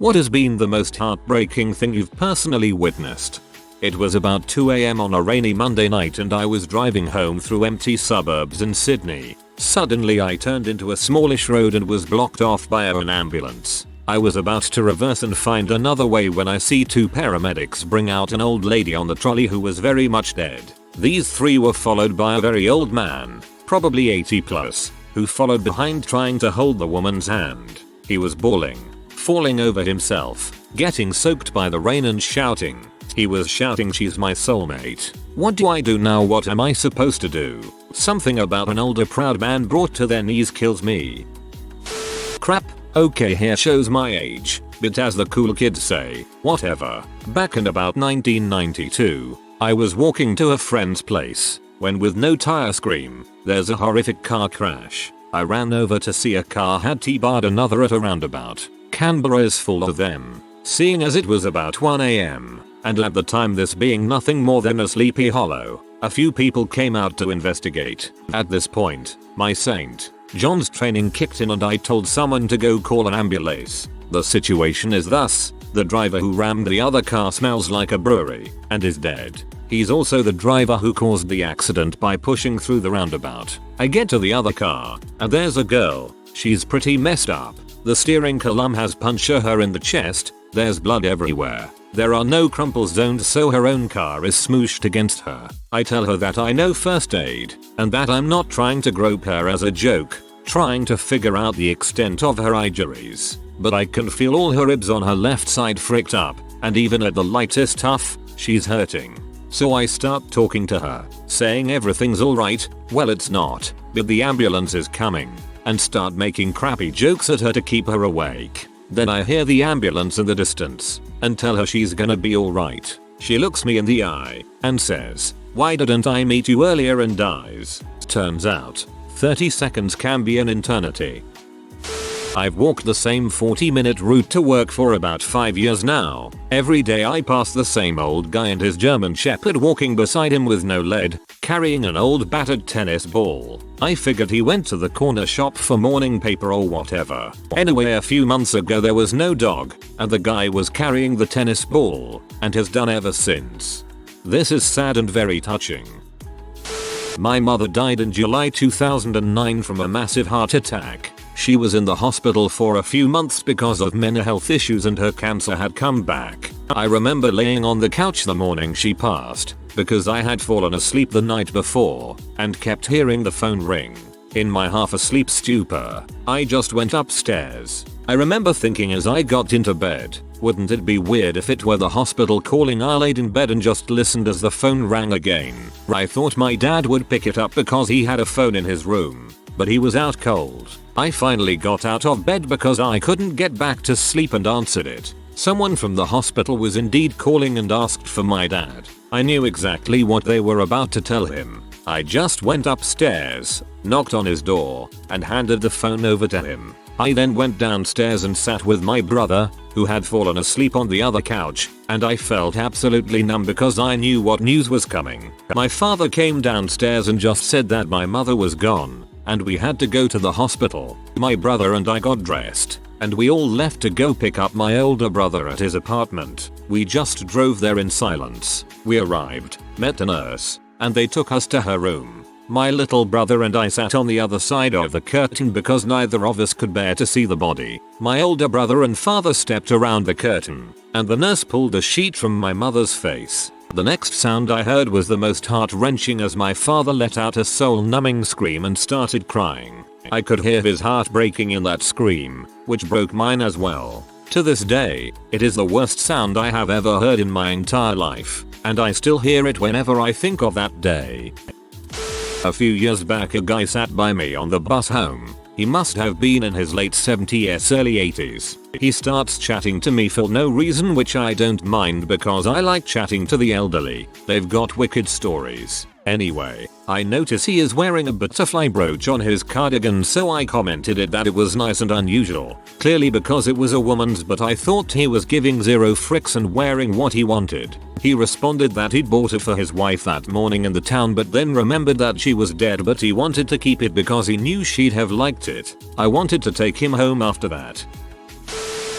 What has been the most heartbreaking thing you've personally witnessed? It was about 2 AM on a rainy Monday night and I was driving home through empty suburbs in Sydney. Suddenly I turned into a smallish road and was blocked off by an ambulance. I was about to reverse and find another way when I see two paramedics bring out an old lady on the trolley who was very much dead. These three were followed by a very old man, probably 80 plus, who followed behind trying to hold the woman's hand. He was bawling, falling over himself, getting soaked by the rain and shouting. He was shouting, "She's my soulmate. What do I do now? What am I supposed to do?" Something about an older proud man brought to their knees kills me. Crap. Okay, here shows my age, but as the cool kids say, whatever. Back in about 1992, I was walking to a friend's place when, with no tire scream, there's a horrific car crash. I ran over to see a car had T-barred another at a roundabout. Canberra is full of them. Seeing as it was about 1 AM, and at the time this being nothing more than a sleepy hollow, a few people came out to investigate. At this point, my St. John's training kicked in and I told someone to go call an ambulance. The situation is thus: the driver who rammed the other car smells like a brewery and is dead. He's also the driver who caused the accident by pushing through the roundabout. I get to the other car, and there's a girl. She's pretty messed up. The steering column has punctured her in the chest. There's blood everywhere. There are no crumple zones, so her own car is smooshed against her. I tell her that I know first aid, and that I'm not trying to grope her as a joke, trying to figure out the extent of her injuries. But I can feel all her ribs on her left side fricked up, and even at the lightest tuff, she's hurting. So I start talking to her, saying everything's alright. Well, it's not, but the ambulance is coming, and start making crappy jokes at her to keep her awake. Then I hear the ambulance in the distance and tell her she's gonna be alright. She looks me in the eye and says, "Why didn't I meet you earlier?" and dies. Turns out, 30 seconds can be an eternity. I've walked the same 40-minute route to work for about 5 years now. Every day I pass the same old guy and his German Shepherd walking beside him with no lead, carrying an old battered tennis ball. I figured he went to the corner shop for morning paper or whatever. Anyway, a few months ago there was no dog, and the guy was carrying the tennis ball, and has done ever since. This is sad and very touching. My mother died in July 2009 from a massive heart attack. She was in the hospital for a few months because of mental health issues and her cancer had come back. I remember laying on the couch the morning she passed, because I had fallen asleep the night before and kept hearing the phone ring. In my half asleep stupor, I just went upstairs. I remember thinking as I got into bed, wouldn't it be weird if it were the hospital calling? I laid in bed and just listened as the phone rang again. I thought my dad would pick it up because he had a phone in his room, but he was out cold. I finally got out of bed because I couldn't get back to sleep and answered it. Someone from the hospital was indeed calling and asked for my dad. I knew exactly what they were about to tell him. I just went upstairs, knocked on his door, and handed the phone over to him. I then went downstairs and sat with my brother, who had fallen asleep on the other couch, and I felt absolutely numb because I knew what news was coming. My father came downstairs and just said that my mother was gone, and we had to go to the hospital. My brother and I got dressed, and we all left to go pick up my older brother at his apartment. We just drove there in silence. We arrived, met a nurse, and they took us to her room. My little brother and I sat on the other side of the curtain because neither of us could bear to see the body. My older brother and father stepped around the curtain, and the nurse pulled a sheet from my mother's face. The next sound I heard was the most heart-wrenching as my father let out a soul-numbing scream and started crying. I could hear his heart breaking in that scream, which broke mine as well. To this day, it is the worst sound I have ever heard in my entire life, and I still hear it whenever I think of that day. A few years back a guy sat by me on the bus home. He must have been in his late 70s, early 80s. He starts chatting to me for no reason, which I don't mind because I like chatting to the elderly. They've got wicked stories. Anyway, I notice he is wearing a butterfly brooch on his cardigan, so I commented that it was nice and unusual. Clearly because it was a woman's, but I thought he was giving zero fricks and wearing what he wanted. He responded that he'd bought it for his wife that morning in the town, but then remembered that she was dead, but he wanted to keep it because he knew she'd have liked it. I wanted to take him home after that.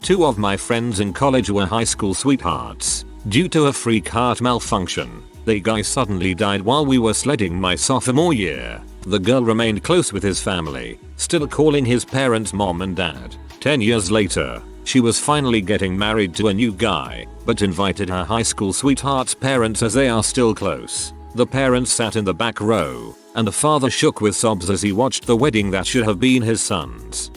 Two of my friends in college were high school sweethearts. Due to a freak heart malfunction, the guy suddenly died while we were sledding my sophomore year. The girl remained close with his family, still calling his parents mom and dad. 10 years later, she was finally getting married to a new guy, but invited her high school sweetheart's parents as they are still close. The parents sat in the back row, and the father shook with sobs as he watched the wedding that should have been his son's.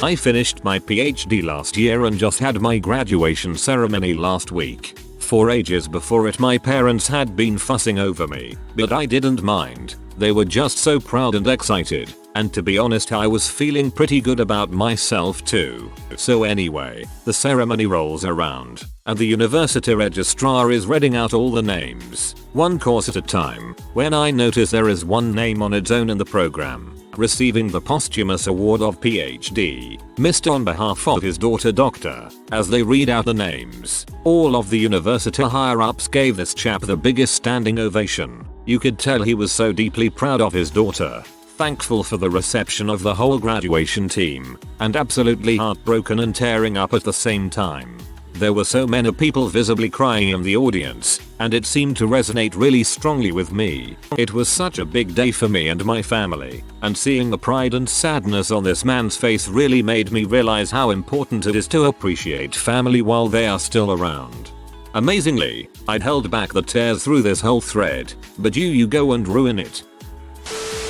I finished my PhD last year and just had my graduation ceremony last week. For ages before it, my parents had been fussing over me, but I didn't mind. They were just so proud and excited, and to be honest, I was feeling pretty good about myself too. So anyway, the ceremony rolls around, and the university registrar is reading out all the names, one course at a time, when I notice there is one name on its own in the program, receiving the posthumous award of PhD, Mr. on behalf of his daughter Dr. As they read out the names, all of the university higher-ups gave this chap the biggest standing ovation. You could tell he was so deeply proud of his daughter, thankful for the reception of the whole graduation team, and absolutely heartbroken and tearing up at the same time. There were so many people visibly crying in the audience, and it seemed to resonate really strongly with me. It was such a big day for me and my family, and seeing the pride and sadness on this man's face really made me realize how important it is to appreciate family while they are still around. Amazingly, I'd held back the tears through this whole thread, but you go and ruin it.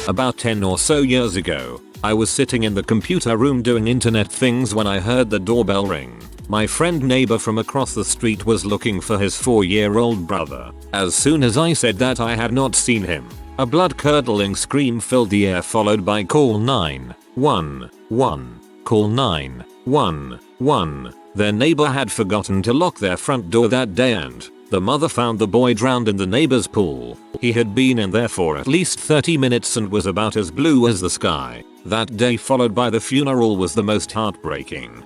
About 10 or so years ago, I was sitting in the computer room doing internet things when I heard the doorbell ring. My friend neighbor from across the street was looking for his 4-year-old brother. As soon as I said that I had not seen him, a blood-curdling scream filled the air, followed by call 911. Call 911. Their neighbor had forgotten to lock their front door that day, and the mother found the boy drowned in the neighbor's pool. He had been in there for at least 30 minutes and was about as blue as the sky. That day, followed by the funeral, was the most heartbreaking.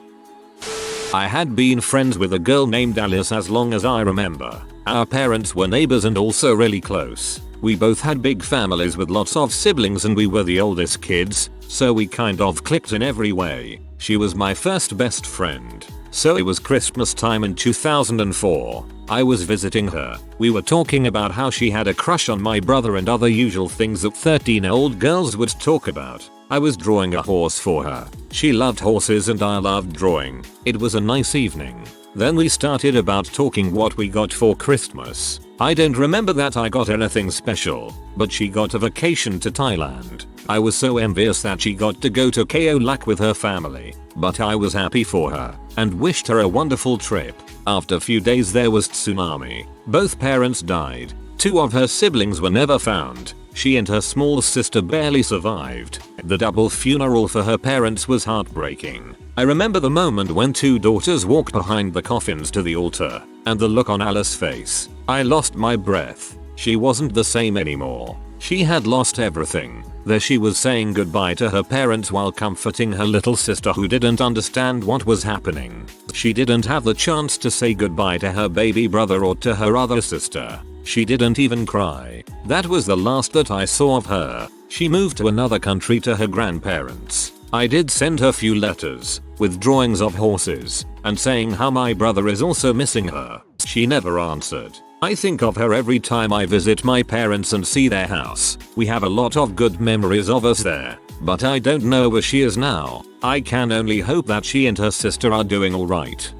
I had been friends with a girl named Alice as long as I remember. Our parents were neighbors and also really close. We both had big families with lots of siblings and we were the oldest kids, so we kind of clicked in every way. She was my first best friend. So it was Christmas time in 2004. I was visiting her. We were talking about how she had a crush on my brother and other usual things that 13-year-old girls would talk about. I was drawing a horse for her. She loved horses and I loved drawing. It was a nice evening. Then we started about talking what we got for Christmas. I don't remember that I got anything special, but she got a vacation to Thailand. I was so envious that she got to go to Khao Lak with her family, but I was happy for her and wished her a wonderful trip. After a few days there was tsunami. Both parents died. 2 of her siblings were never found. She and her small sister barely survived. The double funeral for her parents was heartbreaking. I remember the moment when 2 daughters walked behind the coffins to the altar, and the look on Alice's face. I lost my breath. She wasn't the same anymore. She had lost everything. There she was saying goodbye to her parents while comforting her little sister who didn't understand what was happening. She didn't have the chance to say goodbye to her baby brother or to her other sister. She didn't even cry. That was the last that I saw of her. She moved to another country to her grandparents. I did send her few letters, with drawings of horses, and saying how my brother is also missing her. She never answered. I think of her every time I visit my parents and see their house. We have a lot of good memories of us there, but I don't know where she is now. I can only hope that she and her sister are doing alright.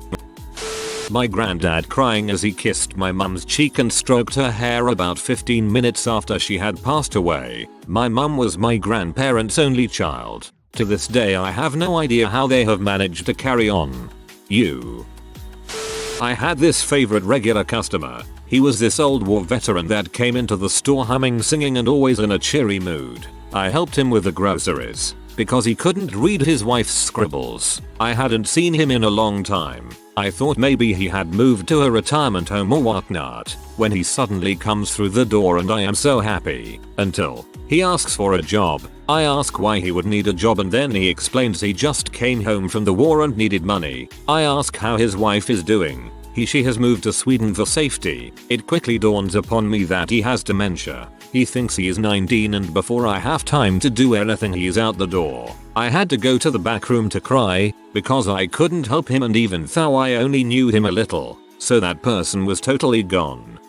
My granddad crying as he kissed my mum's cheek and stroked her hair about 15 minutes after she had passed away. My mum was my grandparents' only child. To this day I have no idea how they have managed to carry on. I had this favorite regular customer. He was this old war veteran that came into the store humming, singing, and always in a cheery mood. I helped him with the groceries because he couldn't read his wife's scribbles. I hadn't seen him in a long time. I thought maybe he had moved to a retirement home or whatnot, when he suddenly comes through the door and I am so happy. Until he asks for a job. I ask why he would need a job and then he explains he just came home from the war and needed money. I ask how his wife is doing. She has moved to Sweden for safety. It quickly dawns upon me that he has dementia. He thinks he is 19 and before I have time to do anything he's out the door. I had to go to the back room to cry because I couldn't help him, and even though I only knew him a little, so that person was totally gone.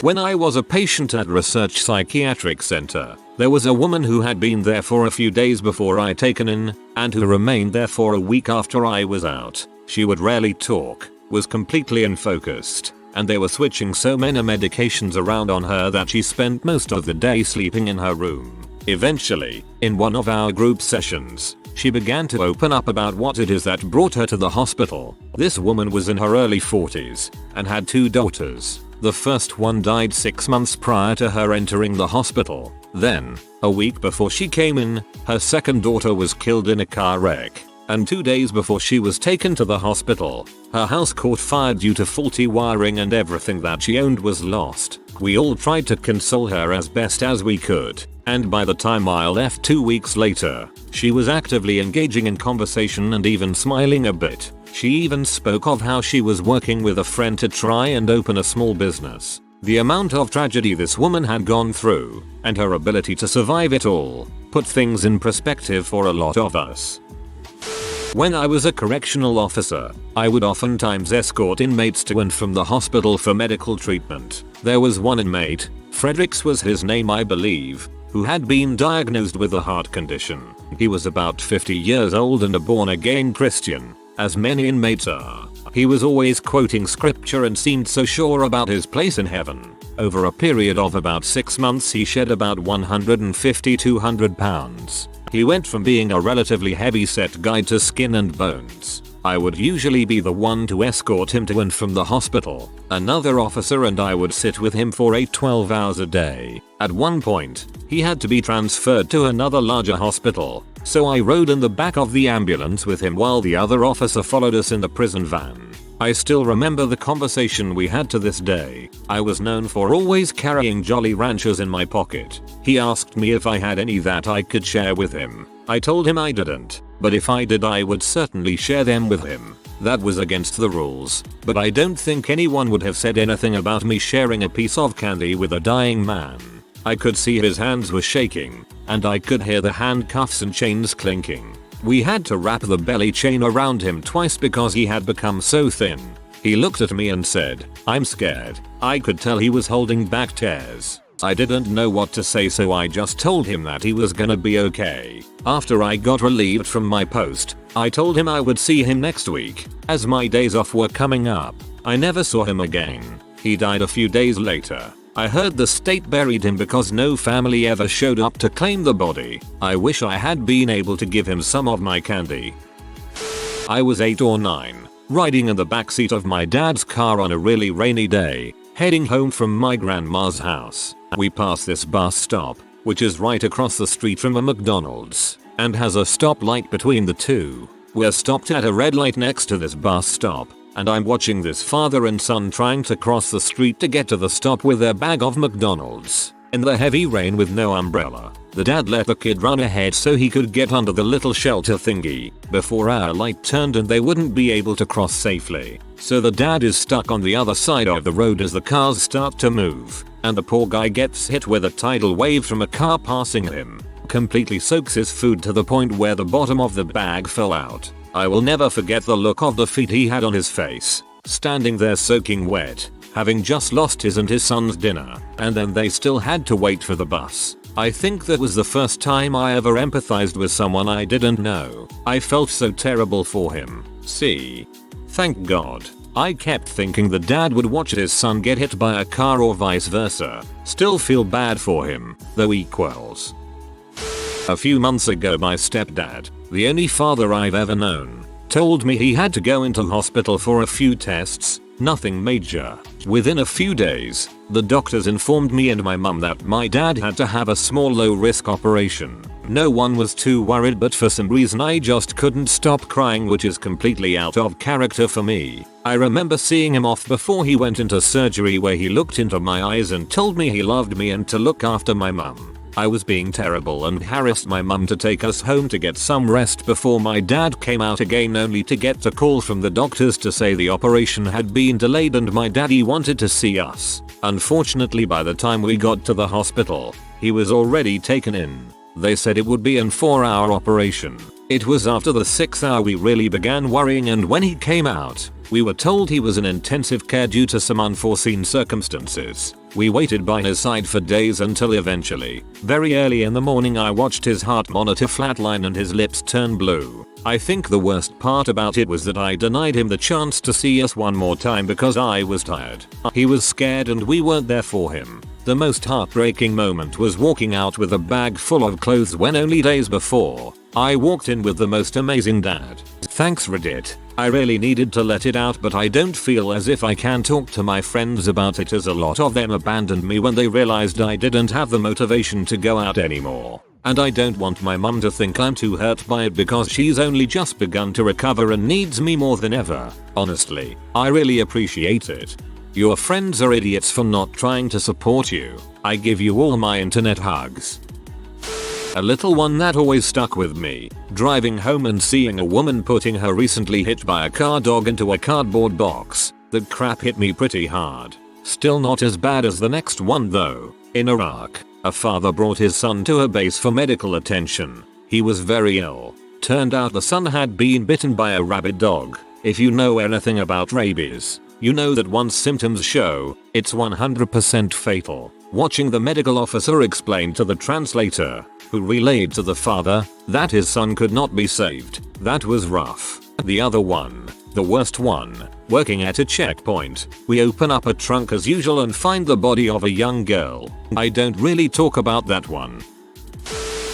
When I was a patient at Research Psychiatric Center, there was a woman who had been there for a few days before I taken in, and who remained there for a week after I was out. She would rarely talk, was completely unfocused, and they were switching so many medications around on her that she spent most of the day sleeping in her room. Eventually, in one of our group sessions, she began to open up about what it is that brought her to the hospital. This woman was in her early 40s and had 2 daughters. The first one died 6 months prior to her entering the hospital. Then, a week before she came in, her second daughter was killed in a car wreck. And 2 days before she was taken to the hospital, her house caught fire due to faulty wiring and everything that she owned was lost. We all tried to console her as best as we could, and by the time I left 2 weeks later, she was actively engaging in conversation and even smiling a bit. She even spoke of how she was working with a friend to try and open a small business. The amount of tragedy this woman had gone through, and her ability to survive it all, put things in perspective for a lot of us. When I was a correctional officer, I would oftentimes escort inmates to and from the hospital for medical treatment. There was one inmate, Fredericks was his name I believe, who had been diagnosed with a heart condition. He was about 50 years old and a born-again Christian, as many inmates are. He was always quoting scripture and seemed so sure about his place in heaven. Over a period of about 6 months he shed about 150-200 pounds. He went from being a relatively heavy-set guy to skin and bones. I would usually be the one to escort him to and from the hospital. Another officer and I would sit with him for 8-12 hours a day. At one point, he had to be transferred to another larger hospital, so I rode in the back of the ambulance with him while the other officer followed us in the prison van. I still remember the conversation we had to this day. I was known for always carrying Jolly Ranchers in my pocket. He asked me if I had any that I could share with him. I told him I didn't, but if I did I would certainly share them with him. That was against the rules, but I don't think anyone would have said anything about me sharing a piece of candy with a dying man. I could see his hands were shaking, and I could hear the handcuffs and chains clinking. We had to wrap the belly chain around him twice because he had become so thin. He looked at me and said, "I'm scared." I could tell he was holding back tears. I didn't know what to say, so I just told him that he was gonna be okay. After I got relieved from my post, I told him I would see him next week, as my days off were coming up. I never saw him again. He died a few days later. I heard the state buried him because no family ever showed up to claim the body. I wish I had been able to give him some of my candy. I was 8 or 9, riding in the backseat of my dad's car on a really rainy day, heading home from my grandma's house. We passed this bus stop, which is right across the street from a McDonald's, and has a stoplight between the two. We're stopped at a red light next to this bus stop, and I'm watching this father and son trying to cross the street to get to the stop with their bag of McDonald's. In the heavy rain with no umbrella, the dad let the kid run ahead so he could get under the little shelter thingy before our light turned and they wouldn't be able to cross safely. So the dad is stuck on the other side of the road as the cars start to move, and the poor guy gets hit with a tidal wave from a car passing him. Completely soaks his food to the point where the bottom of the bag fell out. I will never forget the look of defeat he had on his face, standing there soaking wet, having just lost his and his son's dinner, and then they still had to wait for the bus. I think that was the first time I ever empathized with someone I didn't know. I felt so terrible for him. See? Thank God. I kept thinking the dad would watch his son get hit by a car or vice versa. Still feel bad for him, though equals. A few months ago my stepdad, the only father I've ever known, told me he had to go into hospital for a few tests, nothing major. Within a few days, the doctors informed me and my mum that my dad had to have a small low-risk operation. No one was too worried, but for some reason I just couldn't stop crying, which is completely out of character for me. I remember seeing him off before he went into surgery where he looked into my eyes and told me he loved me and to look after my mum. I was being terrible and harassed my mum to take us home to get some rest before my dad came out again, only to get a call from the doctors to say the operation had been delayed and my daddy wanted to see us. Unfortunately, by the time we got to the hospital, he was already taken in. They said it would be an 4-hour operation. It was after the 6th hour we really began worrying, and when he came out, we were told he was in intensive care due to some unforeseen circumstances. We waited by his side for days until eventually, very early in the morning, I watched his heart monitor flatline and his lips turn blue. I think the worst part about it was that I denied him the chance to see us one more time because I was tired. He was scared and we weren't there for him. The most heartbreaking moment was walking out with a bag full of clothes when only days before, I walked in with the most amazing dad. Thanks Reddit. I really needed to let it out, but I don't feel as if I can talk to my friends about it, as a lot of them abandoned me when they realized I didn't have the motivation to go out anymore. And I don't want my mum to think I'm too hurt by it because she's only just begun to recover and needs me more than ever. Honestly, I really appreciate it. Your friends are idiots for not trying to support you. I give you all my internet hugs. A little one that always stuck with me. Driving home and seeing a woman putting her recently hit by a car dog into a cardboard box. That crap hit me pretty hard. Still not as bad as the next one though. In Iraq, a father brought his son to a base for medical attention. He was very ill. Turned out the son had been bitten by a rabid dog. If you know anything about rabies, you know that once symptoms show, it's 100% fatal. Watching the medical officer explain to the translator, who relayed to the father, that his son could not be saved, that was rough. The other one, the worst one, working at a checkpoint, we open up a trunk as usual and find the body of a young girl. I don't really talk about that one.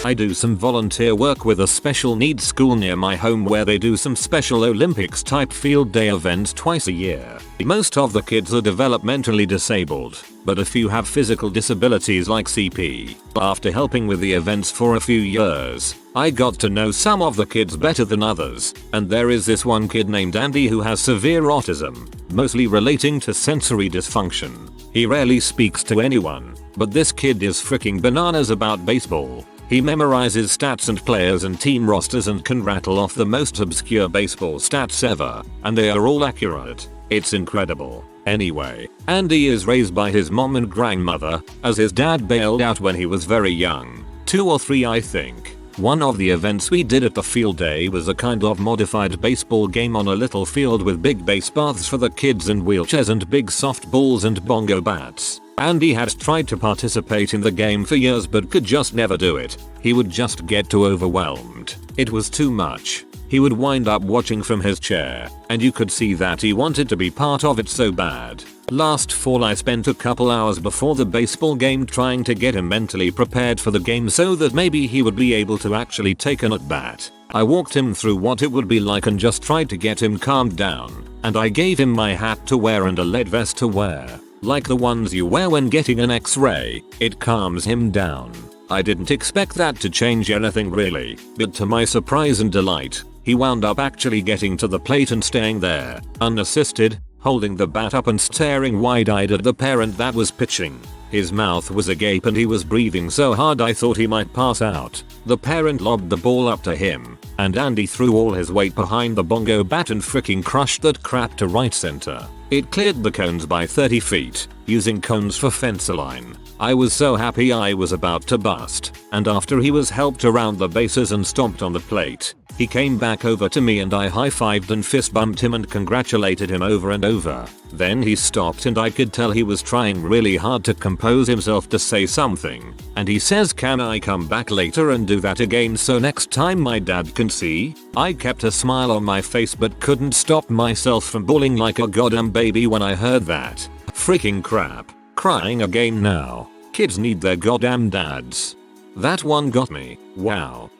I do some volunteer work with a special needs school near my home where they do some special Olympics type field day events twice a year. Most of the kids are developmentally disabled, but a few have physical disabilities like CP. After helping with the events for a few years, I got to know some of the kids better than others, and there is this one kid named Andy who has severe autism, mostly relating to sensory dysfunction. He rarely speaks to anyone, but this kid is freaking bananas about baseball. He memorizes stats and players and team rosters and can rattle off the most obscure baseball stats ever, and they are all accurate. It's incredible. Anyway, Andy is raised by his mom and grandmother, as his dad bailed out when he was very young. 2 or 3 I think. One of the events we did at the field day was a kind of modified baseball game on a little field with big base paths for the kids and wheelchairs and big soft balls and bongo bats. Andy had tried to participate in the game for years but could just never do it. He would just get too overwhelmed. It was too much. He would wind up watching from his chair, and you could see that he wanted to be part of it so bad. Last fall I spent a couple hours before the baseball game trying to get him mentally prepared for the game so that maybe he would be able to actually take an at-bat. I walked him through what it would be like and just tried to get him calmed down, and I gave him my hat to wear and a lead vest to wear. Like the ones you wear when getting an X-ray, it calms him down. I didn't expect that to change anything really, but to my surprise and delight, he wound up actually getting to the plate and staying there, unassisted, holding the bat up and staring wide-eyed at the parent that was pitching. His mouth was agape and he was breathing so hard I thought he might pass out. The parent lobbed the ball up to him, and Andy threw all his weight behind the bongo bat and freaking crushed that crap to right center. It cleared the cones by 30 feet, using cones for fence line. I was so happy I was about to bust, and after he was helped around the bases and stomped on the plate, he came back over to me and I high-fived and fist bumped him and congratulated him over and over. Then he stopped and I could tell he was trying really hard to compose himself to say something, and he says, "Can I come back later and do that again so next time my dad can see?" I kept a smile on my face but couldn't stop myself from bawling like a goddamn baby when I heard that. Freaking crap. Crying again now. Kids need their goddamn dads. That one got me. Wow.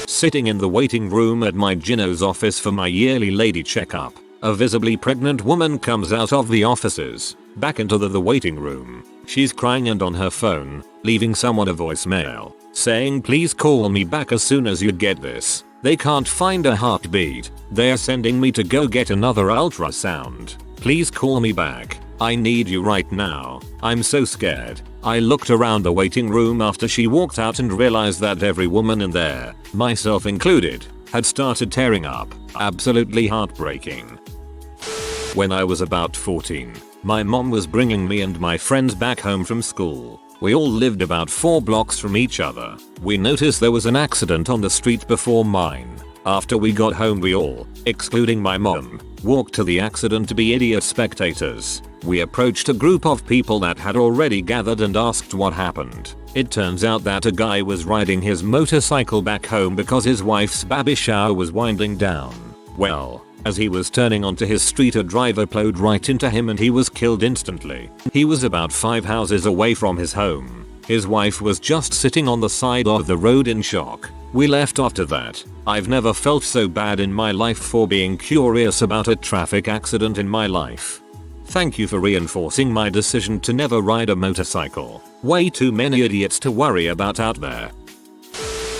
Sitting in the waiting room at my gyno's office for my yearly lady checkup, a visibly pregnant woman comes out of the offices, back into the waiting room. She's crying and on her phone, leaving someone a voicemail, saying, "Please call me back as soon as you get this. They can't find a heartbeat. They're sending me to go get another ultrasound. Please call me back." I need you right now. I'm so scared. I looked around the waiting room after she walked out and realized that every woman in there, myself included, had started tearing up. Absolutely heartbreaking. When I was about 14, my mom was bringing me and my friends back home from school. We all lived about 4 blocks from each other. We noticed there was an accident on the street before mine. After we got home we all, excluding my mom, walked to the accident to be idiot spectators. We approached a group of people that had already gathered and asked what happened. It turns out that a guy was riding his motorcycle back home because his wife's baby shower was winding down. Well, as he was turning onto his street a driver plowed right into him and he was killed instantly. He was about 5 houses away from his home. His wife was just sitting on the side of the road in shock. We left after that. I've never felt so bad in my life for being curious about a traffic accident in my life. Thank you for reinforcing my decision to never ride a motorcycle. Way too many idiots to worry about out there.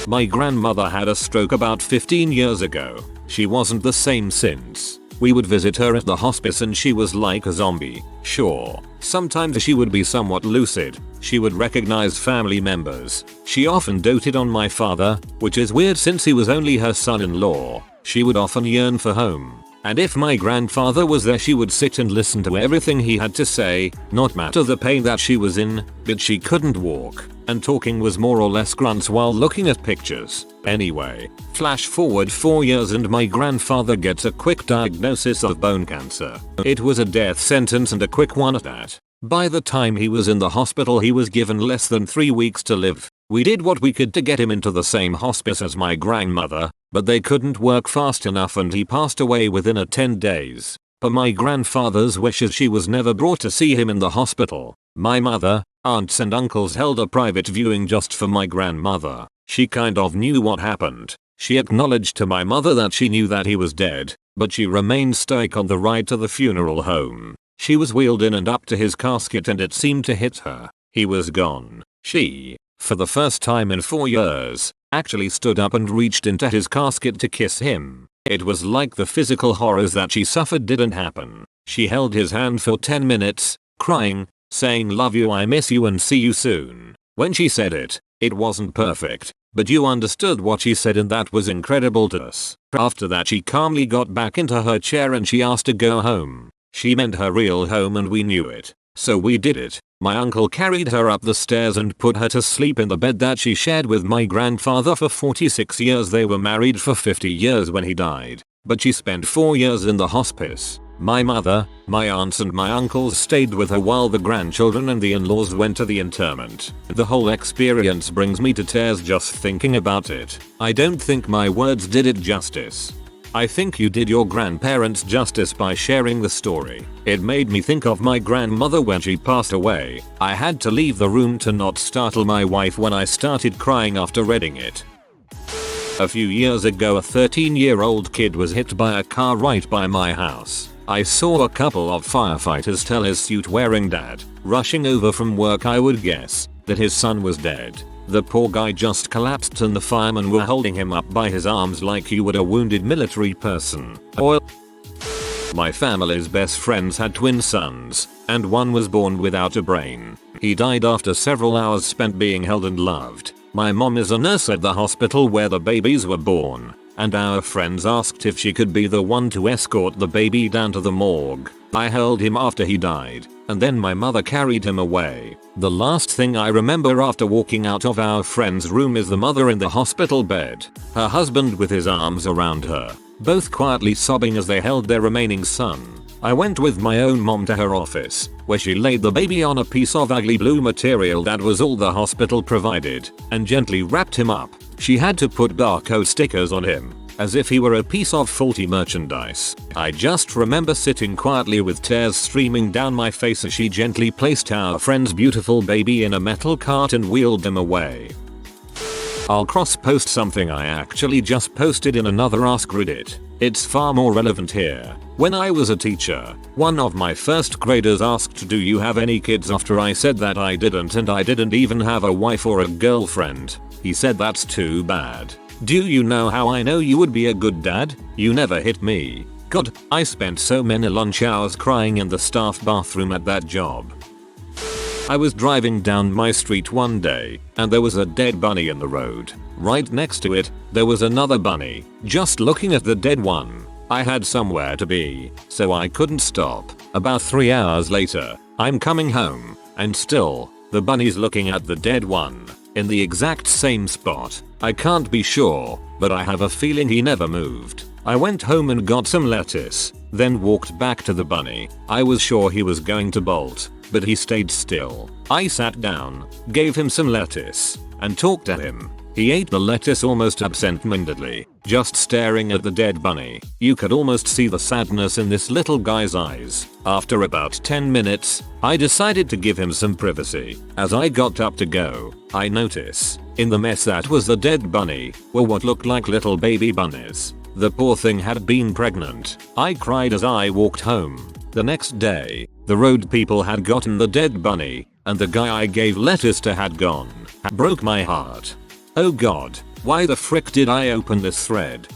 My grandmother had a stroke about 15 years ago. She wasn't the same since. We would visit her at the hospice and she was like a zombie. Sure, sometimes she would be somewhat lucid. She would recognize family members. She often doted on my father, which is weird since he was only her son-in-law. She would often yearn for home. And if my grandfather was there she would sit and listen to everything he had to say, not matter the pain that she was in, but she couldn't walk, and talking was more or less grunts while looking at pictures. Anyway, flash forward 4 years and my grandfather gets a quick diagnosis of bone cancer. It was a death sentence and a quick one at that. By the time he was in the hospital he was given less than 3 weeks to live. We did what we could to get him into the same hospice as my grandmother, but they couldn't work fast enough and he passed away within 10 days. Per my grandfather's wishes she was never brought to see him in the hospital. My mother, aunts and uncles held a private viewing just for my grandmother. She kind of knew what happened. She acknowledged to my mother that she knew that he was dead, but she remained stoic on the ride to the funeral home. She was wheeled in and up to his casket and it seemed to hit her. He was gone. She, for the first time in 4 years, actually stood up and reached into his casket to kiss him. It was like the physical horrors that she suffered didn't happen. She held his hand for 10 minutes, crying, saying love you, I miss you and see you soon. When she said it, it wasn't perfect, but you understood what she said and that was incredible to us. After that she calmly got back into her chair and she asked to go home. She meant her real home and we knew it. So we did it. My uncle carried her up the stairs and put her to sleep in the bed that she shared with my grandfather for 46 years. They were married for 50 years when he died, but she spent 4 years in the hospice. My mother, my aunts and my uncles stayed with her while the grandchildren and the in-laws went to the interment. The whole experience brings me to tears just thinking about it. I don't think my words did it justice. I think you did your grandparents justice by sharing the story. It made me think of my grandmother when she passed away. I had to leave the room to not startle my wife when I started crying after reading it. A few years ago a 13-year-old kid was hit by a car right by my house. I saw a couple of firefighters tell his suit-wearing dad, rushing over from work I would guess, that his son was dead. The poor guy just collapsed and the firemen were holding him up by his arms like you would a wounded military person. My family's best friends had twin sons, and one was born without a brain. He died after several hours spent being held and loved. My mom is a nurse at the hospital where the babies were born, and our friends asked if she could be the one to escort the baby down to the morgue. I held him after he died, and then my mother carried him away. The last thing I remember after walking out of our friend's room is the mother in the hospital bed, her husband with his arms around her, both quietly sobbing as they held their remaining son. I went with my own mom to her office, where she laid the baby on a piece of ugly blue material that was all the hospital provided, and gently wrapped him up. She had to put barcode stickers on him, as if he were a piece of faulty merchandise. I just remember sitting quietly with tears streaming down my face as she gently placed our friend's beautiful baby in a metal cart and wheeled them away. I'll cross-post something I actually just posted in another Ask Reddit. It's far more relevant here. When I was a teacher, one of my first graders asked, do you have any kids, after I said that I didn't and I didn't even have a wife or a girlfriend. He said, that's too bad. Do you know how I know you would be a good dad? You never hit me. God, I spent so many lunch hours crying in the staff bathroom at that job. I was driving down my street one day, and there was a dead bunny in the road. Right next to it, there was another bunny, just looking at the dead one. I had somewhere to be, so I couldn't stop. About 3 hours later, I'm coming home, and still, the bunny's looking at the dead one, in the exact same spot. I can't be sure, but I have a feeling he never moved. I went home and got some lettuce, then walked back to the bunny. I was sure he was going to bolt, but he stayed still. I sat down, gave him some lettuce, and talked to him. He ate the lettuce almost absent-mindedly, just staring at the dead bunny. You could almost see the sadness in this little guy's eyes. After about 10 minutes, I decided to give him some privacy. As I got up to go, I notice, in the mess that was the dead bunny, were what looked like little baby bunnies. The poor thing had been pregnant. I cried as I walked home. The next day, the road people had gotten the dead bunny, and the guy I gave lettuce to had gone. It broke my heart. Oh god, why the frick did I open this thread?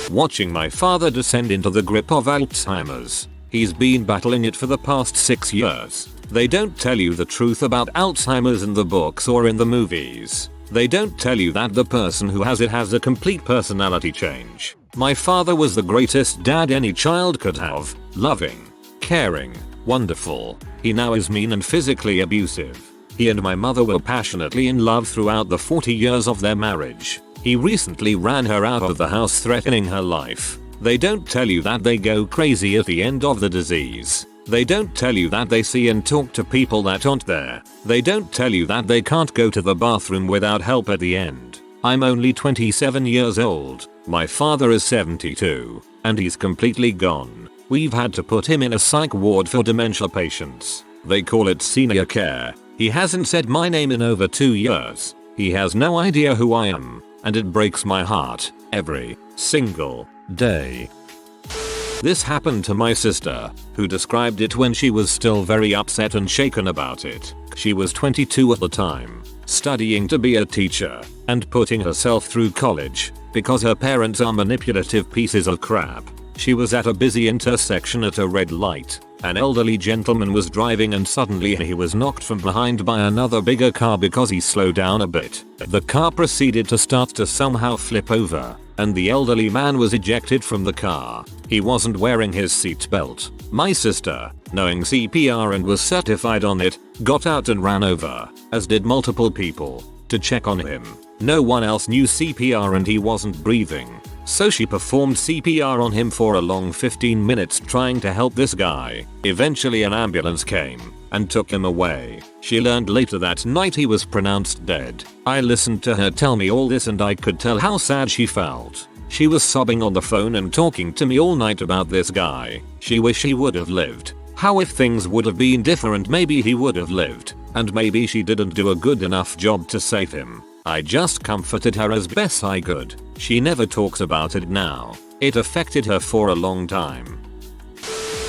Watching my father descend into the grip of Alzheimer's. He's been battling it for the past 6 years. They don't tell you the truth about Alzheimer's in the books or in the movies. They don't tell you that the person who has it has a complete personality change. My father was the greatest dad any child could have. Loving, caring, wonderful. He now is mean and physically abusive. He and my mother were passionately in love throughout the 40 years of their marriage. He recently ran her out of the house, threatening her life. They don't tell you that they go crazy at the end of the disease. They don't tell you that they see and talk to people that aren't there. They don't tell you that they can't go to the bathroom without help at the end. I'm only 27 years old. My father is 72, and he's completely gone. We've had to put him in a psych ward for dementia patients. They call it senior care. He hasn't said my name in over 2 years. He has no idea who I am, and it breaks my heart every single day. This happened to my sister, who described it when she was still very upset and shaken about it. She was 22 at the time, studying to be a teacher, and putting herself through college, because her parents are manipulative pieces of crap. She was at a busy intersection at a red light. An elderly gentleman was driving and suddenly he was knocked from behind by another bigger car because he slowed down a bit. The car proceeded to start to somehow flip over, and the elderly man was ejected from the car. He wasn't wearing his seatbelt. My sister, knowing CPR and was certified on it, got out and ran over, as did multiple people, to check on him. No one else knew CPR and he wasn't breathing. So she performed CPR on him for a long 15 minutes trying to help this guy. Eventually an ambulance came and took him away. She learned later that night he was pronounced dead. I listened to her tell me all this and I could tell how sad she felt. She was sobbing on the phone and talking to me all night about this guy. She wished he would have lived. How if things would have been different, maybe he would have lived, and maybe she didn't do a good enough job to save him. I just comforted her as best I could. She never talks about it now. It affected her for a long time.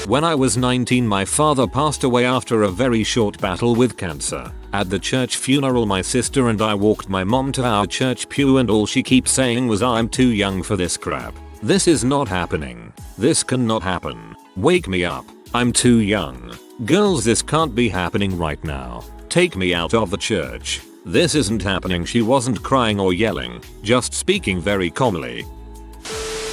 When I was 19, my father passed away after a very short battle with cancer. At the church funeral, my sister and I walked my mom to our church pew and all she keeps saying was, "I'm too young for this crap. This is not happening. This cannot happen. Wake me up. I'm too young. Girls, this can't be happening right now. Take me out of the church. This isn't happening." She wasn't crying or yelling, just speaking very calmly.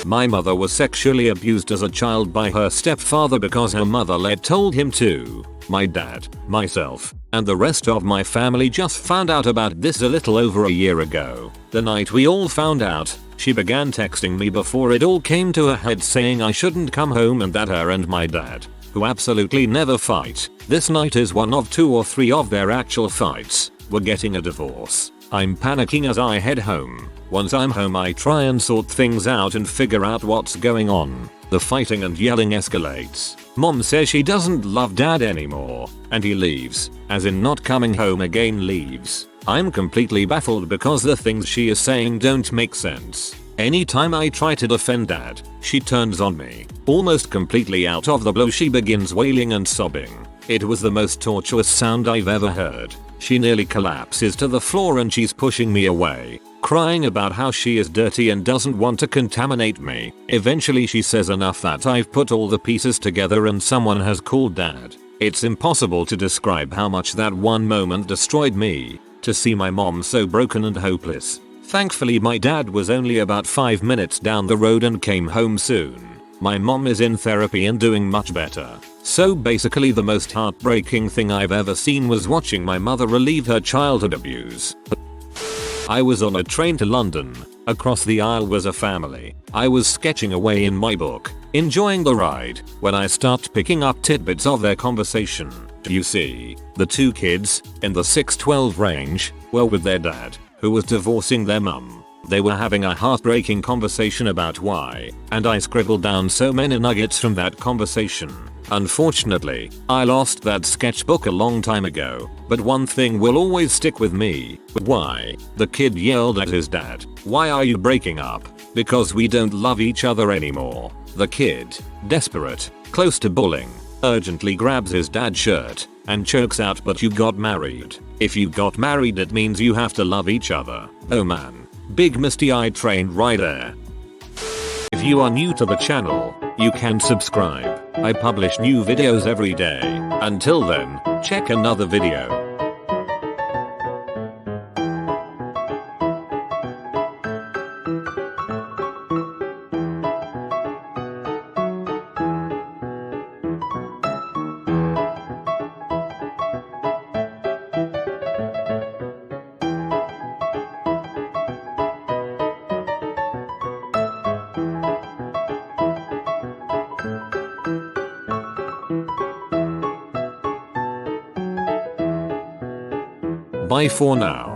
My mother was sexually abused as a child by her stepfather because her mother told him to. My dad, myself, and the rest of my family just found out about this a little over a year ago. The night we all found out, she began texting me before it all came to a head, saying I shouldn't come home and that her and my dad, who absolutely never fight, this night is one of 2 or 3 of their actual fights, were getting a divorce. I'm panicking as I head home. Once I'm home, I try and sort things out and figure out what's going on. The fighting and yelling escalates. Mom says she doesn't love dad anymore, and he leaves, as in not coming home again, leaves. I'm completely baffled because the things she is saying don't make sense. Anytime I try to defend dad, she turns on me. Almost completely out of the blue, she begins wailing and sobbing. It was the most torturous sound I've ever heard. She nearly collapses to the floor and she's pushing me away, crying about how she is dirty and doesn't want to contaminate me. Eventually she says enough that I've put all the pieces together and someone has called dad. It's impossible to describe how much that one moment destroyed me. To see my mom so broken and hopeless. Thankfully my dad was only about 5 minutes down the road and came home soon. My mom is in therapy and doing much better. So basically the most heartbreaking thing I've ever seen was watching my mother relieve her childhood abuse. I was on a train to London. Across the aisle was a family. I was sketching away in my book, enjoying the ride, when I stopped picking up tidbits of their conversation. You see, the two kids, in the 6-12 range, were with their dad, who was divorcing their mum. They were having a heartbreaking conversation about why, and I scribbled down so many nuggets from that conversation. Unfortunately, I lost that sketchbook a long time ago, but one thing will always stick with me. Why? The kid yelled at his dad, "Why are you breaking up?" "Because we don't love each other anymore." The kid, desperate, close to bawling, urgently grabs his dad's shirt and chokes out, "But you got married. If you got married it means you have to love each other." Oh man. Big misty-eyed train rider. If you are new to the channel, you can subscribe. I publish new videos every day. Until then, check another video. Bye for now.